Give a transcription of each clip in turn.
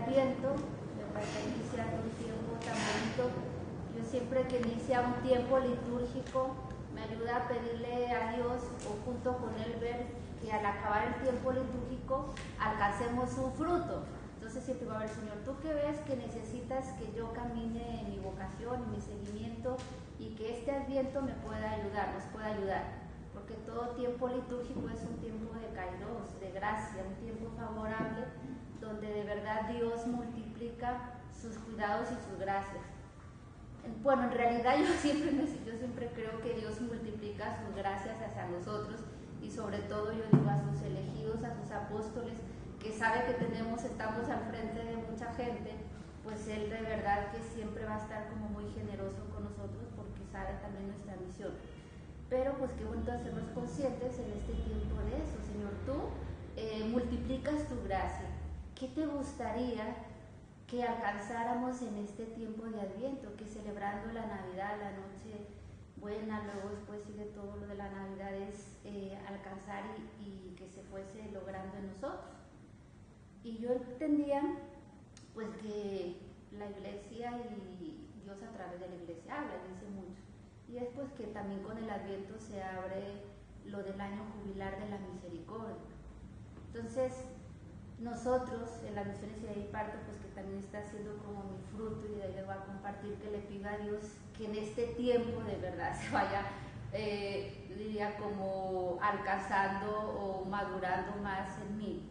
Adviento, ¿verdad? Está iniciando un tiempo tan bonito. Yo siempre que inicia un tiempo litúrgico me ayuda a pedirle a Dios, o junto con Él, ver que al acabar el tiempo litúrgico alcancemos un fruto. Entonces siempre va a ver, Señor, tú que ves que necesitas que yo camine en mi vocación, en mi seguimiento, y que este Adviento me pueda ayudar, nos pueda ayudar. Porque todo tiempo litúrgico es un tiempo de kairos, de gracia, un tiempo favorable, donde de verdad Dios multiplica sus cuidados y sus gracias. Bueno, en realidad yo siempre creo que Dios multiplica sus gracias hacia nosotros, y sobre todo yo digo a sus elegidos, a sus apóstoles, que sabe que estamos al frente de mucha gente, pues Él de verdad que siempre va a estar como muy generoso con nosotros, porque sabe también nuestra misión. Pero pues qué bonito hacernos conscientes en este tiempo de eso. Señor, tú multiplicas tu gracia. ¿Qué te gustaría que alcanzáramos en este tiempo de Adviento? Que celebrando la Navidad, la noche buena, luego después sigue todo lo de la Navidad, es alcanzar y que se fuese logrando en nosotros. Y yo entendía pues que la Iglesia y Dios a través de la Iglesia habla, dice mucho. Y después que también con el Adviento se abre lo del año jubilar de la misericordia. Entonces, nosotros en las misiones y de ahí parto, pues que también está siendo como mi fruto, y de ahí les voy a compartir, que le pido a Dios que en este tiempo de verdad se vaya, diría, como alcanzando o madurando más en mí.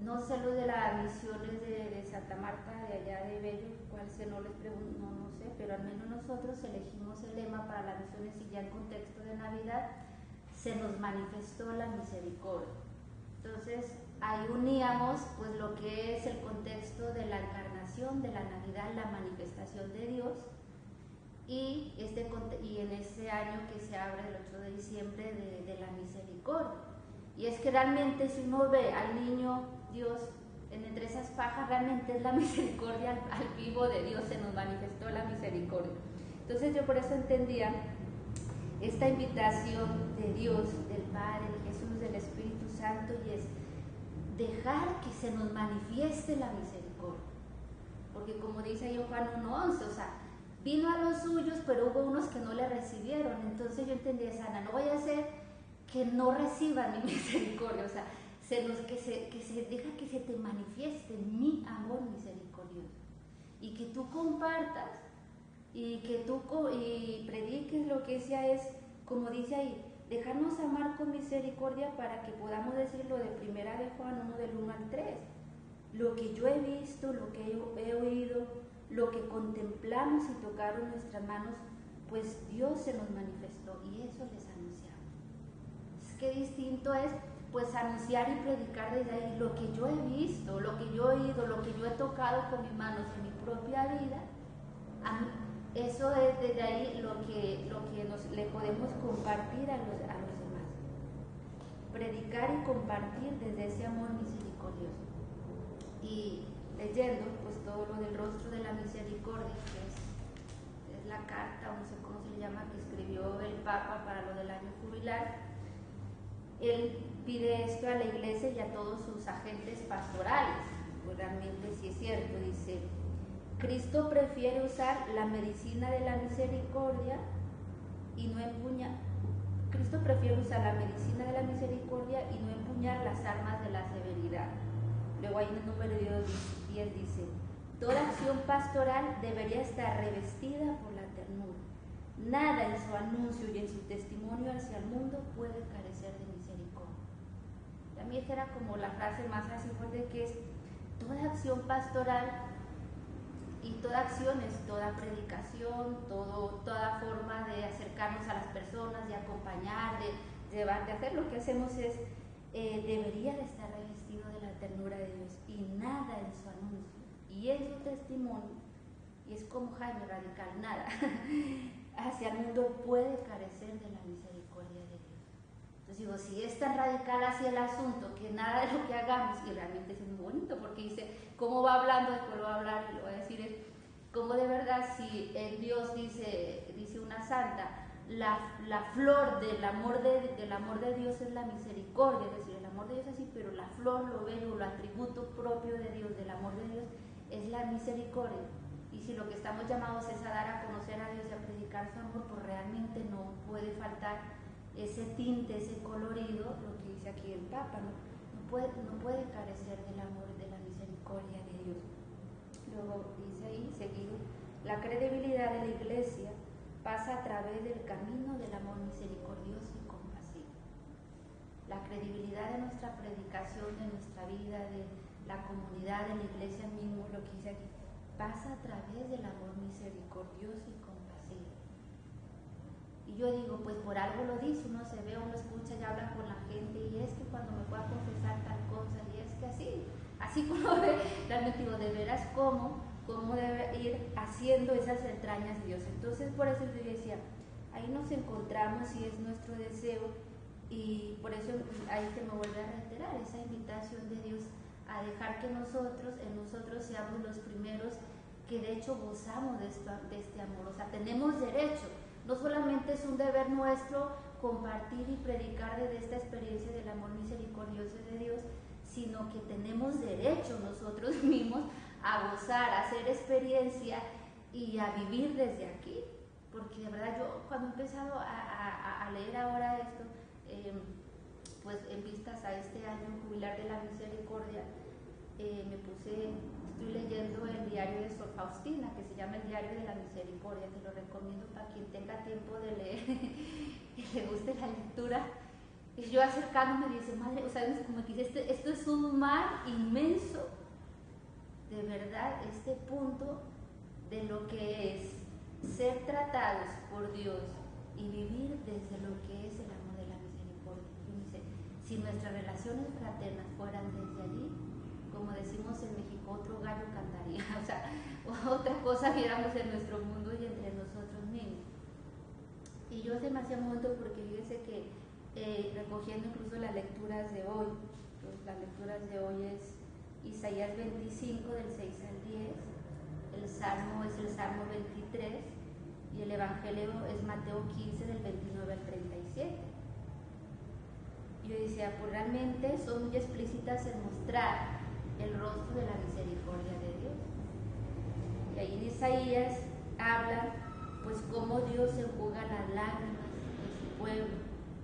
No sé lo de las misiones de Santa Marta, de allá de Bello, cuál sea, no les pregunto, no sé, pero al menos nosotros elegimos el lema para las misiones, y ya en contexto de Navidad se nos manifestó la misericordia. Entonces ahí uníamos pues lo que es el contexto de la encarnación, de la Navidad, la manifestación de Dios, y en ese año que se abre el 8 de diciembre de la misericordia. Y es que realmente si uno ve al niño Dios entre esas fajas, realmente es la misericordia al vivo de Dios, se nos manifestó la misericordia. Entonces yo por eso entendía esta invitación de Dios, del Padre, de Jesús, del Espíritu Santo, y es dejar que se nos manifieste la misericordia. Porque como dice ahí Juan 1:11, o sea, vino a los suyos, pero hubo unos que no le recibieron. Entonces yo entendía, Sana, no voy a hacer que no reciban mi misericordia, o sea, que se deja que se te manifieste mi amor misericordioso, y que tú compartas y que tú prediques lo que sea, es como dice ahí, dejarnos amar con misericordia, para que podamos decir lo de primera de Juan 1 del 1 al 3, lo que yo he visto, lo que he oído, lo que contemplamos y tocaron nuestras manos, pues Dios se nos manifestó, y eso les anunciamos. Qué distinto es pues anunciar y predicar desde ahí lo que yo he visto, lo que yo he oído, lo que yo he tocado con mis manos en mi propia vida. Eso es desde ahí lo que le podemos compartir a los demás. Predicar y compartir desde ese amor misericordioso. Y leyendo pues todo lo del rostro de la misericordia, que es la carta, o no sé cómo se le llama, que escribió el Papa para lo del año jubilar. Él pide esto a la Iglesia y a todos sus agentes pastorales. Pues realmente sí es cierto, dice: Cristo prefiere usar la medicina de la misericordia y no empuñar. Cristo prefiere usar la medicina de la misericordia y no empuñar las armas de la severidad. Luego ahí en el número 10 dice: toda acción pastoral debería estar revestida por la ternura. Nada en su anuncio y en su testimonio hacia el mundo puede carecer de misericordia. A mí esa era como la frase más así fuerte, que es toda acción pastoral, y toda acción es toda predicación, toda forma de acercarnos a las personas, de acompañar, de hacer lo que hacemos es, debería de estar revestido de la ternura de Dios, y nada en su anuncio y en su testimonio, y es como Jaime radical, nada hacia el mundo puede carecer de la misericordia de Dios. Entonces digo, si es tan radical así el asunto, que nada de lo que hagamos, y realmente es muy bonito, porque dice, ¿cómo va hablando? Después lo va a hablar y lo va a decir, es como de verdad, si el Dios dice una santa, la flor del amor de Dios es la misericordia, es decir, el amor de Dios es así, pero la flor, lo bello, lo atributo propio de Dios, del amor de Dios, es la misericordia. Y si lo que estamos llamados es a dar a conocer a Dios y a predicar su amor, pues realmente no puede faltar ese tinte, ese colorido, lo que dice aquí el Papa, no puede carecer del amor y de la misericordia de Dios. Luego dice ahí, seguido, la credibilidad de la Iglesia pasa a través del camino del amor misericordioso y compasivo. La credibilidad de nuestra predicación, de nuestra vida, de la comunidad, de la Iglesia mismo, lo que dice aquí, pasa a través del amor misericordioso y compasivo. Y yo digo, pues por algo lo dice, uno se ve, uno escucha y habla con la gente, y es que cuando me pueda confesar tal cosa, y es que así como ve, realmente digo, de veras cómo debe ir haciendo esas entrañas de Dios. Entonces por eso yo decía, ahí nos encontramos y es nuestro deseo, y por eso ahí se me vuelve a reiterar esa invitación de Dios a dejar que en nosotros seamos los primeros que de hecho gozamos de este amor. O sea, tenemos derecho, no solamente es un deber nuestro compartir y predicar desde esta experiencia del amor misericordioso de Dios, sino que tenemos derecho nosotros mismos a gozar, a hacer experiencia y a vivir desde aquí. Porque de verdad yo cuando he empezado a leer ahora esto, pues en vistas a este año jubilar de la misericordia, estoy leyendo el diario de Sor Faustina, que se llama el Diario de la Misericordia, te lo recomiendo para quien tenga tiempo de leer y le guste la lectura. Y yo acercándome dice, madre, o sea, como que dice, esto es un mar inmenso, de verdad, este punto de lo que es ser tratados por Dios y vivir desde lo que es el amor de la misericordia. Y dice, si nuestras relaciones fraternas fueran desde allí, como decimos en México, otro gallo cantaría, o sea, otra cosa viéramos en nuestro mundo y entre nosotros mismos. Y yo se me hacía momento porque fíjese que recogiendo incluso las lecturas de hoy, pues las lecturas de hoy es Isaías 25 del 6 al 10, el Salmo es el Salmo 23 y el Evangelio es Mateo 15 del 29 al 37. Yo decía, pues realmente son muy explícitas en mostrar el rostro de la misericordia de Dios. Y ahí en Isaías habla pues cómo Dios enjuga las lágrimas de su pueblo,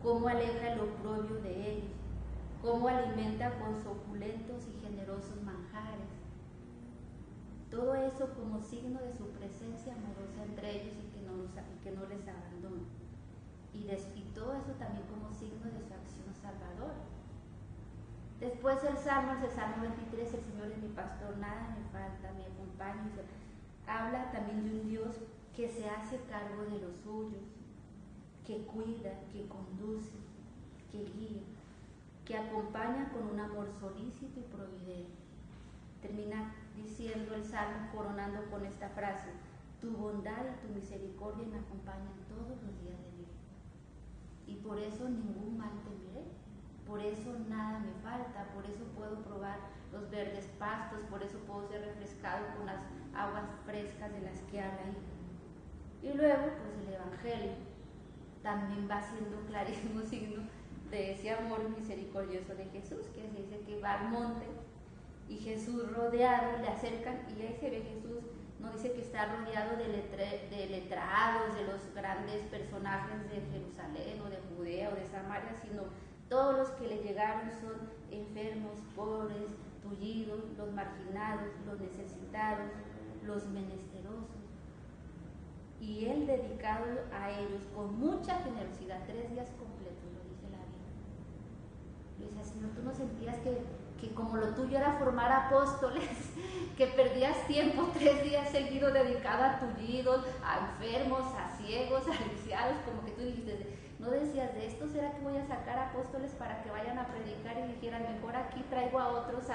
cómo aleja el oprobio de ellos, cómo alimenta con suculentos y generosos manjares. Todo eso como signo de su presencia amorosa entre ellos y que no les abandona. Y todo eso también como signo de su acción salvadora. Después el Salmo 23, el Señor es mi pastor, nada me falta, me acompaña. Habla también de un Dios que se hace cargo de los suyos, que cuida, que conduce, que guía, que acompaña con un amor solícito y providente. Termina diciendo el Salmo, coronando con esta frase, tu bondad y tu misericordia me acompañan todos los días de mi vida. Y por eso ningún mal temeré, por eso nada me falta, por eso puedo probar los verdes pastos, por eso puedo ser refrescado con las aguas frescas de las que habla ahí. Y luego, pues el Evangelio también va siendo clarísimo signo de ese amor misericordioso de Jesús, que se dice que va al monte y Jesús rodeado, le acercan y ahí se ve Jesús, no dice que está rodeado de letrados, de los grandes personajes de Jerusalén o de Judea o de Samaria, sino todos los que le llegaron son enfermos, pobres, tullidos, los marginados, los necesitados, los menesterosos. Y él dedicado a ellos con mucha generosidad, 3 días completos, lo dice la Biblia. Yo decía, Señor, tú no sentías que como lo tuyo era formar apóstoles, que perdías tiempo 3 días seguidos dedicado a tullidos, a enfermos, a ciegos, a lisiados, como que tú dijiste, no decías, de esto será que voy a sacar apóstoles para que vayan a predicar y dijeran, mejor aquí traigo a otros.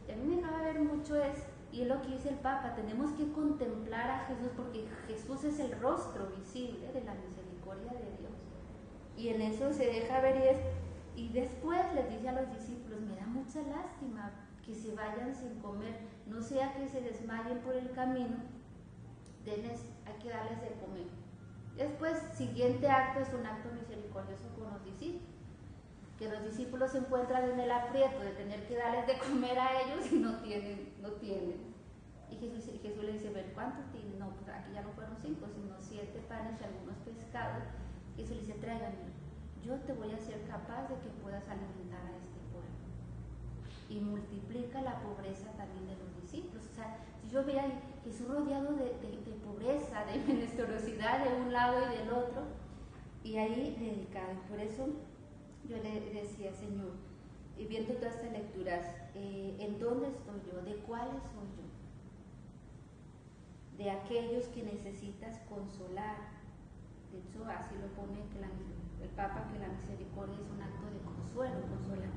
Y a mí me dejaba ver mucho eso. Y es lo que dice el Papa, tenemos que contemplar a Jesús porque Jesús es el rostro visible de la misericordia de Dios. Y en eso se deja ver y después les dice a los discípulos, me da mucha lástima que se vayan sin comer, no sea que se desmayen por el camino, hay que darles de comer. Después, siguiente acto es un acto misericordioso con los discípulos, que los discípulos se encuentran en el aprieto de tener que darles de comer a ellos y no tienen. Y Jesús le dice, ¿ver cuántos tienes? No, pues aquí ya no fueron 5, sino 7 panes y algunos pescados. Y Jesús le dice, tráiganme, yo te voy a hacer capaz de que puedas alimentar a este pueblo. Y multiplica la pobreza también de los discípulos. O sea, si yo veía a Jesús rodeado de pobreza, de menesterosidad de un lado y del otro, y ahí dedicado. Y por eso yo le decía, Señor, y viendo todas estas lecturas, ¿en dónde estoy yo? ¿De cuáles soy yo? De aquellos que necesitas consolar. De hecho, así lo pone el Papa, que la misericordia es un acto de consuelo, consolar,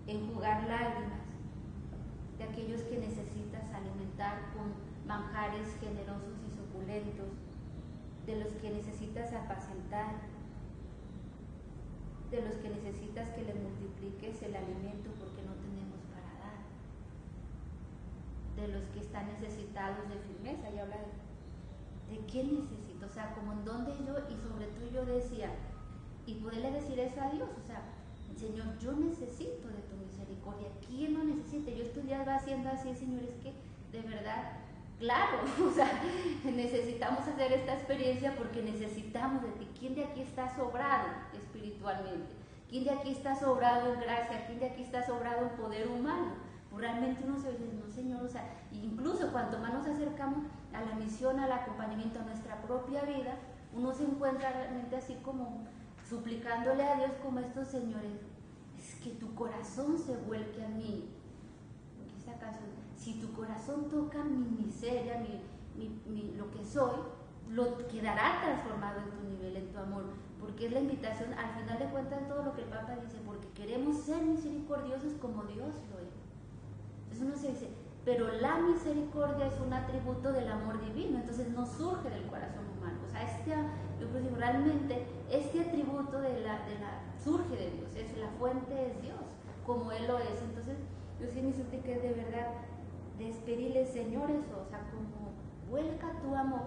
enjugar lágrimas, de aquellos que necesitas alimentar con manjares generosos y suculentos, de los que necesitas apacentar, de los que necesitas que le multipliques el alimento porque no tenemos para dar, de los que están necesitados de firmeza. Y habla de qué necesito, o sea, como en dónde yo, y sobre todo yo decía, y poderle decir eso a Dios, o sea, Señor, yo necesito de tu misericordia. ¿Quién no necesita? Yo estos días va haciendo así, Señor, es que de verdad, claro, o sea, necesitamos hacer esta experiencia porque necesitamos de ti. ¿Quién de aquí está sobrado espiritualmente? ¿Quién de aquí está sobrado en gracia? ¿Quién de aquí está sobrado en poder humano? Pues realmente uno se dice, no, Señor, o sea, incluso cuanto más nos acercamos a la misión, al acompañamiento, a nuestra propia vida, uno se encuentra realmente así como suplicándole a Dios como estos señores, es que tu corazón se vuelque a mí. Esa canción, si tu corazón toca mi miseria, lo que soy, lo quedará transformado en tu nivel, en tu amor, porque es la invitación, al final de cuentas, todo lo que el Papa dice, porque queremos ser misericordiosos como Dios lo es. Entonces uno se dice, pero la misericordia es un atributo del amor divino, entonces no surge del corazón humano. O sea, yo creo que realmente este atributo surge de Dios, la fuente es Dios, como Él lo es. Entonces, yo sí me siento que es de verdad despedirle, Señor, eso, o sea, como vuelca tu amor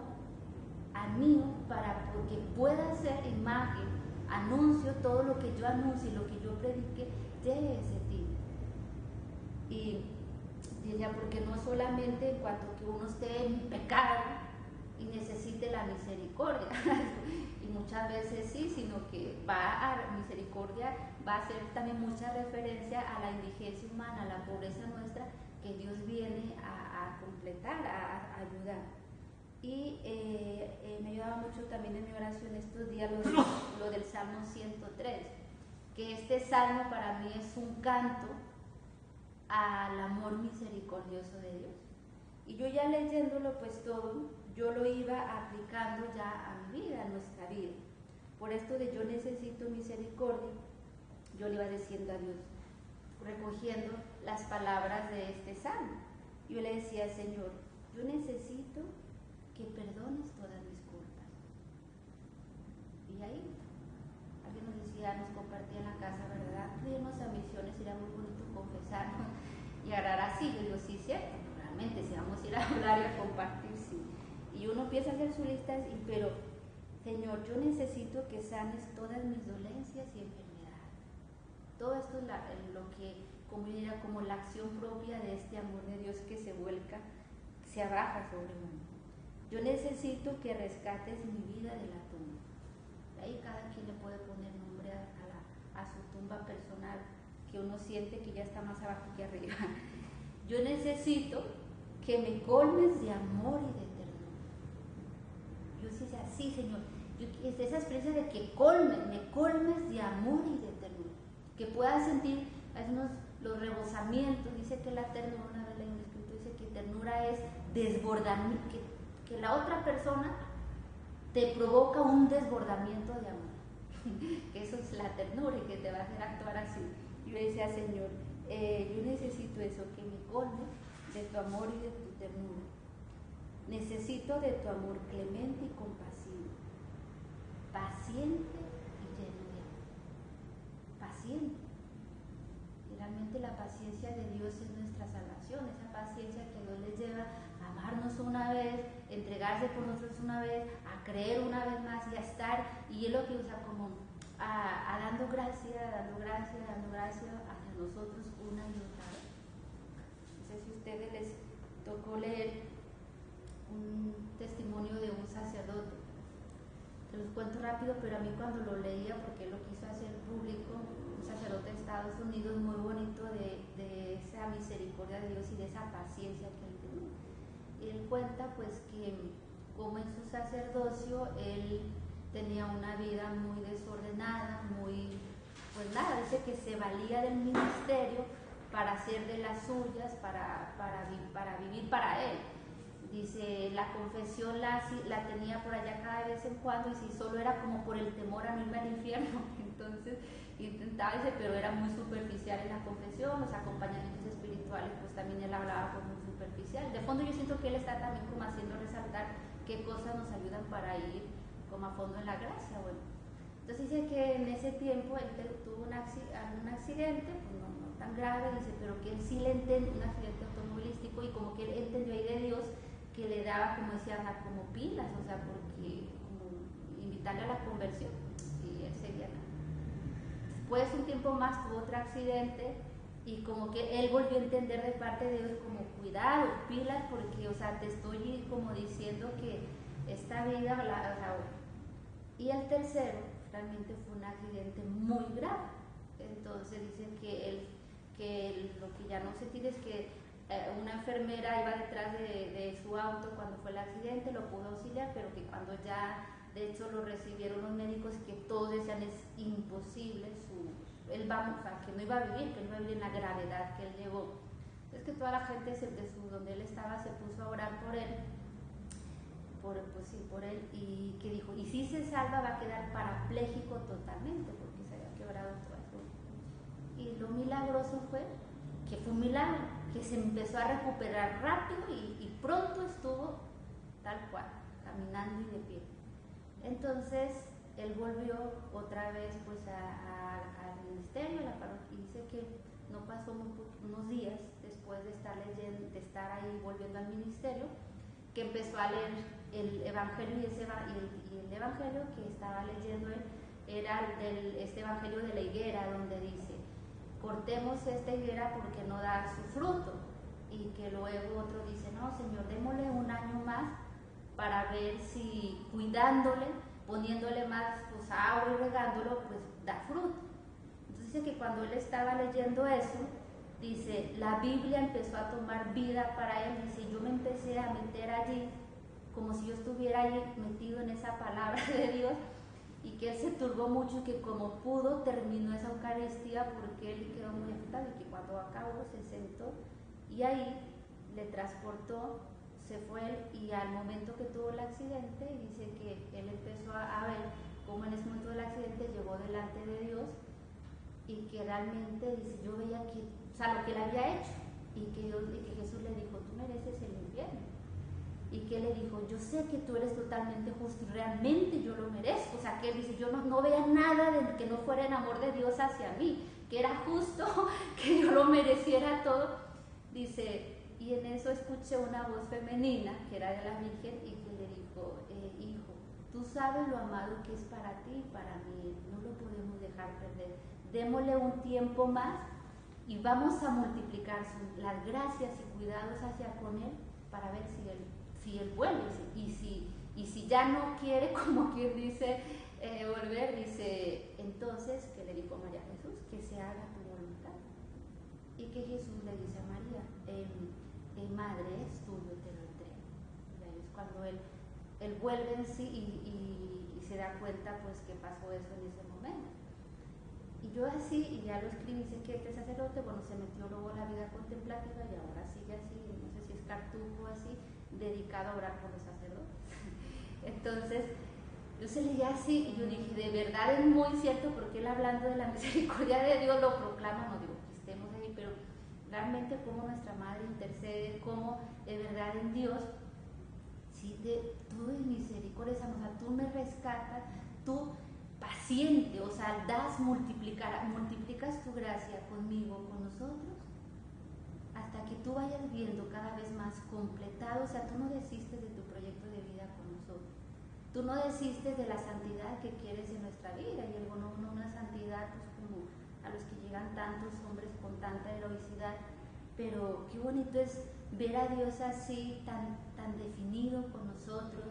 a mí porque pueda ser imagen, anuncio, todo lo que yo anuncie, lo que yo predique, llegue ese ti. Y ya, porque no solamente en cuanto que uno esté en pecado y necesite la misericordia, y muchas veces sí, sino que misericordia va a ser también mucha referencia a la indigencia humana, a la pobreza nuestra, que Dios viene a completar, a ayudar. Y me ayudaba mucho también en mi oración estos días lo del Salmo 103, que este salmo para mí es un canto al amor misericordioso de Dios. Y yo ya leyéndolo pues todo, yo lo iba aplicando ya a mi vida, a nuestra vida. Por esto de yo necesito misericordia, yo le iba diciendo a Dios, recogiendo las palabras de este salmo. Yo le decía, Señor, yo necesito que perdones todas mis culpas. Y ahí alguien nos decía, nos compartía en la casa, ¿verdad? Irnos a misiones, era muy bonito confesarnos y agarrar así. Yo digo, sí, cierto, realmente, si vamos a ir a hablar y a compartir, sí. Y uno empieza a hacer su lista, pero, Señor, yo necesito que sanes todas mis dolencias y enfermedades. Todo esto es lo que, como yo diría, como la acción propia de este amor de Dios que se vuelca, se abaja sobre uno. Yo necesito que rescates mi vida de la tumba. Ahí cada quien le puede poner nombre a su tumba personal, que uno siente que ya está más abajo que arriba. Yo necesito que me colmes de amor y de ternura. Yo sí decía, sí, Señor, esa experiencia de que me colmes de amor y de ternura, que pueda sentir los rebosamientos. Dice que la ternura, una vez leí un escrito, dice que ternura es desbordamiento, que la otra persona te provoca un desbordamiento de amor, que eso es la ternura y que te va a hacer actuar así. Yo decía, Señor, yo necesito eso, que me colmes de tu amor y de tu ternura. Necesito de tu amor clemente y compasivo, paciente y lleno de amor. Paciente. Y realmente la paciencia de Dios es nuestra salvación, esa paciencia que Dios les lleva a amarnos una vez, entregarse por nosotros una vez, a creer una vez más y a estar, y es lo que usa como dando gracia hacia nosotros una y otra vez. No sé si a ustedes les tocó leer un testimonio de un sacerdote. Te los cuento rápido, pero a mí cuando lo leía, porque él lo quiso hacer público, un sacerdote de Estados Unidos, muy bonito de esa misericordia de Dios y de esa paciencia que él tenía. Él cuenta pues que como en su sacerdocio él tenía una vida muy desordenada, muy, pues nada, dice que se valía del ministerio para hacer de las suyas, para vivir para él. Dice, la confesión la tenía por allá cada vez en cuando, y si solo era como por el temor a no irme al infierno, entonces intentaba, dice, pero era muy superficial en la confesión, los acompañamientos espirituales, pues también él hablaba como muy superficial. De fondo yo siento que él está también como haciendo resaltar qué cosas nos ayudan para ir como a fondo en la gracia. Bueno, entonces dice que en ese tiempo él tuvo un accidente, pues no tan grave, dice, pero que él sí le entendió, un accidente automovilístico, y como que él entendió ahí de Dios que le daba, como decía Ana, como pilas, o sea, porque como invitarle a la conversión, y él seguía acá. Después, un tiempo más, tuvo otro accidente, y como que él volvió a entender de parte de Dios como cuidado, pilas, porque, o sea, te estoy como diciendo que esta vida, o sea, y el tercero realmente fue un accidente muy grave. Entonces dice que lo que ya no se tiene es que una enfermera iba detrás de su auto cuando fue el accidente, lo pudo auxiliar, pero que cuando ya, de hecho, lo recibieron los médicos, que todos decían es imposible, él va, o sea, que no iba a vivir, que no iba a vivir en la gravedad que él llegó. Es que toda la gente donde él estaba se puso a orar por él, por él, y que dijo, y si se salva va a quedar parapléjico totalmente, porque se había quebrado todo eso. Y lo milagroso fue que fue un milagro, que se empezó a recuperar rápido y pronto estuvo tal cual, caminando y de pie. Entonces él volvió otra vez pues al ministerio, a la parroquia, y dice que no pasó unos días después de estar ahí volviendo al ministerio, que empezó a leer el Evangelio, y el Evangelio que estaba leyendo él era este Evangelio de la higuera, donde dice, cortemos esta higuera porque no da su fruto, y que luego otro dice, no, Señor, démosle un año más para ver si cuidándole, poniéndole más pues, agua y regándolo, pues da fruto. Entonces dice que cuando él estaba leyendo eso, dice, la Biblia empezó a tomar vida para él, dice, yo me empecé a meter allí, como si yo estuviera ahí metido en esa palabra de Dios, y que él se turbó mucho, y que como pudo terminó esa Eucaristía, porque él quedó muy afectado, y que cuando acabó se sentó, y ahí le transportó, se fue él, y al momento que tuvo el accidente, dice que él empezó a ver cómo en ese momento del accidente llegó delante de Dios, y que realmente, dice, yo veía que, o sea, lo que él había hecho, y que Jesús le dijo, tú mereces el infierno, y que él le dijo, yo sé que tú eres totalmente justo, y realmente yo lo merezco. O sea, que él dice, yo no veía nada de que no fuera el amor de Dios hacia mí, que era justo, que yo lo mereciera todo. Dice, y en eso escuché una voz femenina, que era de la Virgen, y que le dijo, hijo, tú sabes lo amado que es para ti y para mí, no lo podemos dejar perder, démosle un tiempo más, y vamos a multiplicar las gracias y cuidados hacia con él, para ver si él vuelve, y si ya no quiere, como quien dice, volver, dice, entonces, que le dijo María a Jesús, que se haga tu voluntad. Y que Jesús le dice a María, madre, es tuyo, te lo entrego. Y ahí es cuando él vuelve en sí, y se da cuenta pues que pasó eso en ese momento. Y yo así, y ya lo escribí, dice que este sacerdote, bueno, se metió luego en la vida contemplativa, y ahora sigue así, no sé si es cartujo así, dedicado a orar por los sacerdotes. Entonces, yo se leía así, y yo dije, de verdad es muy cierto, porque él, hablando de la misericordia de Dios, lo proclama, no digo que estemos ahí, pero realmente cómo nuestra Madre intercede, cómo de verdad en Dios, sí, todo es misericordia, o sea, tú me rescatas, tú paciente, o sea, multiplicas tu gracia conmigo, con nosotros, hasta que tú vayas viendo cada vez más completado. O sea, tú no desistes de tu proyecto de vida con nosotros, tú no desistes de la santidad que quieres en nuestra vida, y algo no una santidad pues como a los que llegan tantos hombres con tanta heroicidad, pero qué bonito es ver a Dios así, tan definido con nosotros,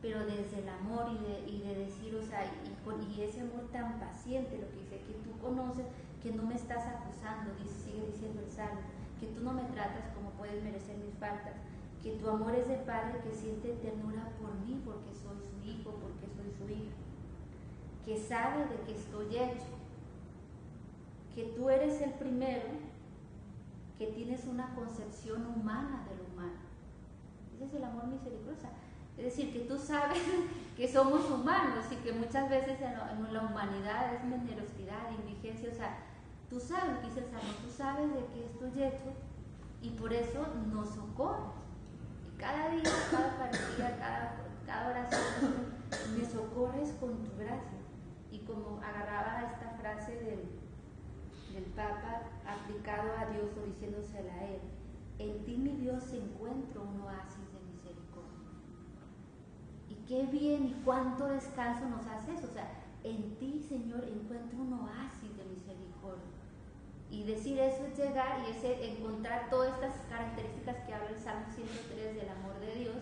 pero desde el amor y de decir, o sea, y ese amor tan paciente, lo que dice, que tú conoces, que no me estás acusando, sigue diciendo el Salmo, que tú no me tratas como puedes merecer mis faltas, que tu amor es de padre que siente ternura por mí porque soy su hijo, porque soy su hija, que sabe de que estoy hecho, que tú eres el primero, que tienes una concepción humana de lo humano. Ese es el amor misericordioso. Es decir, que tú sabes que somos humanos y que muchas veces en la humanidad es generosidad, indigencia, o sea, tú sabes lo que dice el Salmo, tú sabes de que estoy hecho y por eso nos socorres. Y cada día, cada Eucaristía, cada oración, me socorres con tu gracia. Y como agarraba esta frase del Papa aplicado a Dios o diciéndosela a él, en ti mi Dios encuentro un oasis de misericordia. Y qué bien y cuánto descanso nos hace eso, o sea, en ti Señor encuentro un oasis de misericordia. Y decir eso es llegar y es encontrar todas estas características que habla el Salmo 103 del amor de Dios,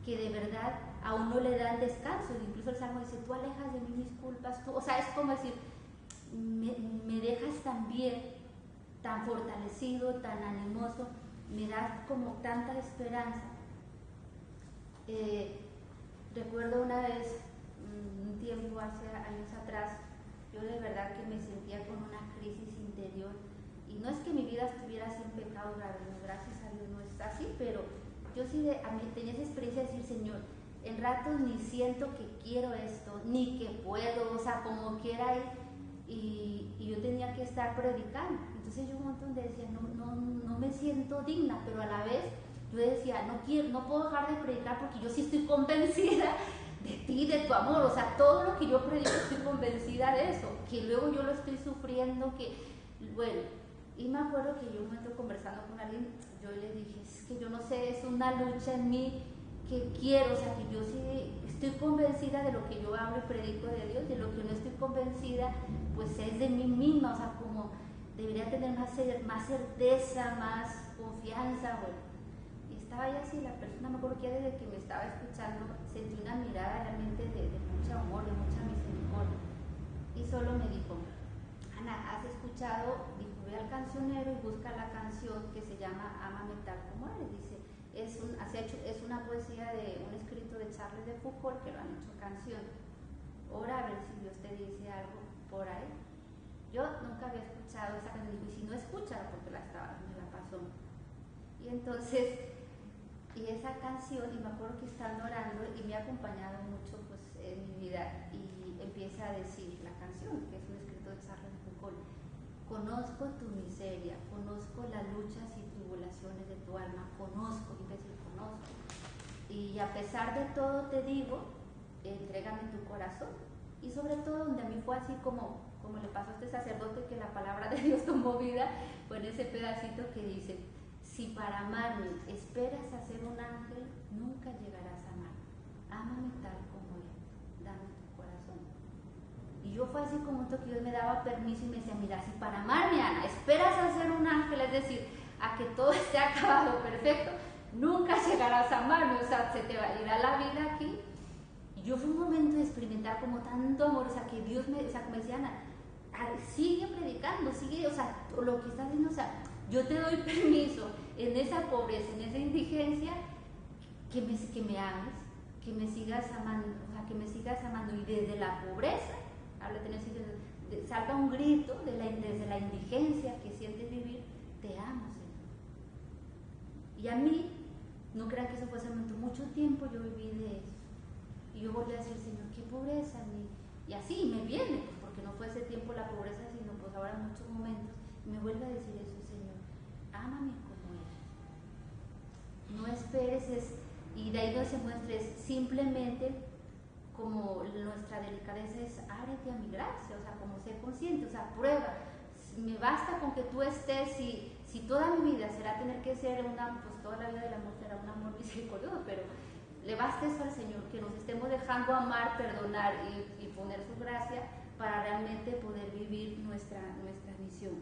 que de verdad a uno le dan descanso. Incluso el Salmo dice, tú alejas de mí mis culpas, tú, o sea, es como decir, me dejas tan bien, tan fortalecido, tan animoso, me das como tanta esperanza. Recuerdo una vez, un tiempo, hace años atrás, yo de verdad que me sentía con una crisis interior, y no es que mi vida estuviera sin pecado grave, no, gracias a Dios no es así, pero yo sí a mí tenía esa experiencia de decir, Señor, en ratos ni siento que quiero esto, ni que puedo, o sea, como quiera ir, y yo tenía que estar predicando. Entonces yo un montón decía, no me siento digna, pero a la vez yo decía, no puedo dejar de predicar porque yo sí estoy convencida de ti, de tu amor, o sea, todo lo que yo predico estoy convencida de eso, que luego yo lo estoy sufriendo, que, bueno, y me acuerdo que yo un momento conversando con alguien, yo le dije, es que yo no sé, es una lucha en mí que quiero, o sea, que yo sí estoy convencida de lo que yo hablo y predico de Dios, de lo que no estoy convencida, pues es de mí misma, o sea, como debería tener más certeza, más confianza, bueno. Y estaba ya así, la persona, me acuerdo que desde que me estaba escuchando, sentí una mirada realmente de mucho amor, de mucha misericordia. Y solo me dijo, Ana, ¿has escuchado? Dijo, ve al cancionero y busca la canción que se llama Ámame tal como eres. Dice, es una poesía de un escrito de Charles de Foucault que lo han hecho canción. Ora a ver si Dios te dice algo por ahí. Yo nunca había escuchado esa canción, y si no escúchala porque me la pasó. Y entonces, y esa canción, y me acuerdo que estando orando, y me ha acompañado mucho pues, en mi vida, y empieza a decir la canción, que es un escrito de Charles de Foucault, conozco tu miseria, conozco las luchas y tribulaciones de tu alma, conozco, y decir conozco, y a pesar de todo te digo, entrégame tu corazón. Y sobre todo donde a mí fue así como le pasó a este sacerdote, que la palabra de Dios tomó vida, fue en ese pedacito que dice, si para amarme esperas a ser un ángel, nunca llegarás a amar. Ámame tal como eres, dame tu corazón. Y yo fue así como que Dios me daba permiso y me decía, mira, si para amarme, Ana, esperas a ser un ángel, es decir, a que todo esté acabado perfecto, nunca llegarás a amarme, o sea, se te va a ir a la vida aquí. Y yo fue un momento de experimentar como tanto amor, o sea, que Dios me, o sea, como decía Ana, sigue predicando, sigue, o sea, lo que estás haciendo, o sea, yo te doy permiso en esa pobreza, en esa indigencia, que me ames, que me sigas amando, o sea, que me sigas amando, y desde la pobreza, salga un grito desde la indigencia que sientes vivir, te amo, Señor. Y a mí, no crean que eso fue hace mucho tiempo, yo viví de eso. Y yo volví a decir, Señor, qué pobreza, y así me viene, pues, porque no fue ese tiempo la pobreza, sino pues ahora en muchos momentos, y me vuelve a decir eso, Señor, ámame como eres. No esperes, y de ahí no se muestre, simplemente como nuestra delicadeza es, ábrete a mi gracia, o sea, como ser consciente, o sea, prueba, me basta con que tú estés, si toda mi vida será tener que ser pues toda la vida del amor será un amor misericordioso, pero le basta eso al Señor, que nos estemos dejando amar, perdonar y poner su gracia para realmente poder vivir nuestra misión.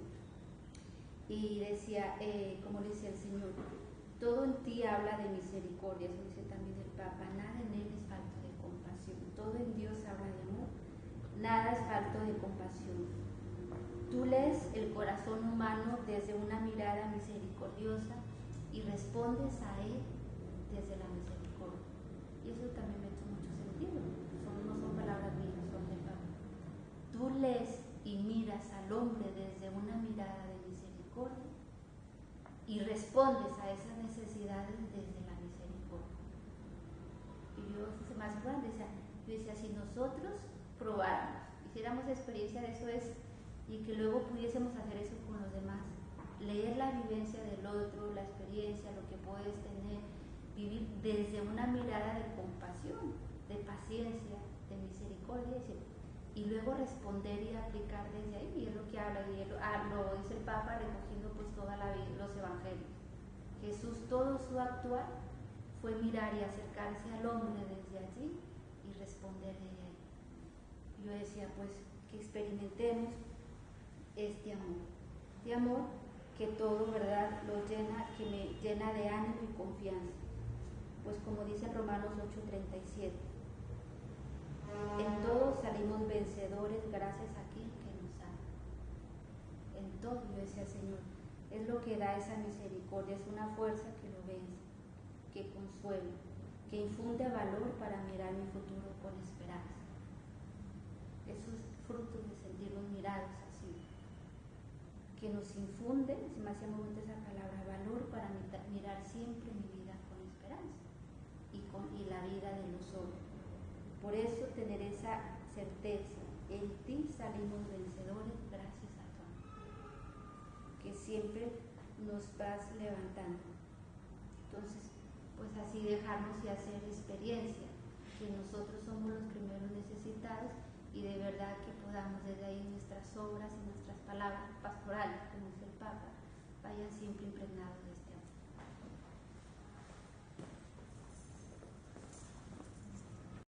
y decía, como le decía el Señor, todo en ti habla de misericordia, eso dice también el Papa, nada en él es falto de compasión, todo en Dios habla de amor, nada es falto de compasión. Tú lees el corazón humano desde una mirada misericordiosa y respondes a él desde la misericordia. Y eso también me ha hecho mucho sentido, no son palabras mías, son del Papa. Tú lees y miras al hombre desde una mirada de misericordia y respondes a esas necesidades desde la misericordia. Y yo, se me hace grande, yo decía, si nosotros probáramos, hiciéramos experiencia de eso y que luego pudiésemos hacer eso con los demás, leer la vivencia del otro, la experiencia, lo que puedes tener, vivir desde una mirada de compasión, de paciencia, de misericordia, y luego responder y aplicar desde ahí, y es lo que habla, y lo dice el Papa recogiendo pues toda la vida, los evangelios. Jesús, todo su actuar fue mirar y acercarse al hombre desde allí y responder desde ahí. Yo decía, pues, que experimentemos este amor que todo, ¿verdad?, lo llena, que me llena de ánimo y confianza. Pues como dice Romanos 8:37, en todo salimos vencedores gracias a quien que nos ama. En todo, yo decía, Señor, es lo que da esa misericordia, es una fuerza que lo vence, que consuela, que infunde valor para mirar mi futuro con esperanza. Esos frutos de sentirnos mirados así, que nos infunde, se me hacía muy bonita esa palabra, valor para mirar siempre mi vida con esperanza y la vida de los otros. Por eso tener esa certeza, en ti salimos vencedores gracias a tu amor, que siempre nos vas levantando. Entonces, pues así dejarnos y hacer experiencia, que nosotros somos los primeros necesitados y de verdad que podamos desde ahí nuestras obras y nuestras palabras pastorales, como dice el Papa,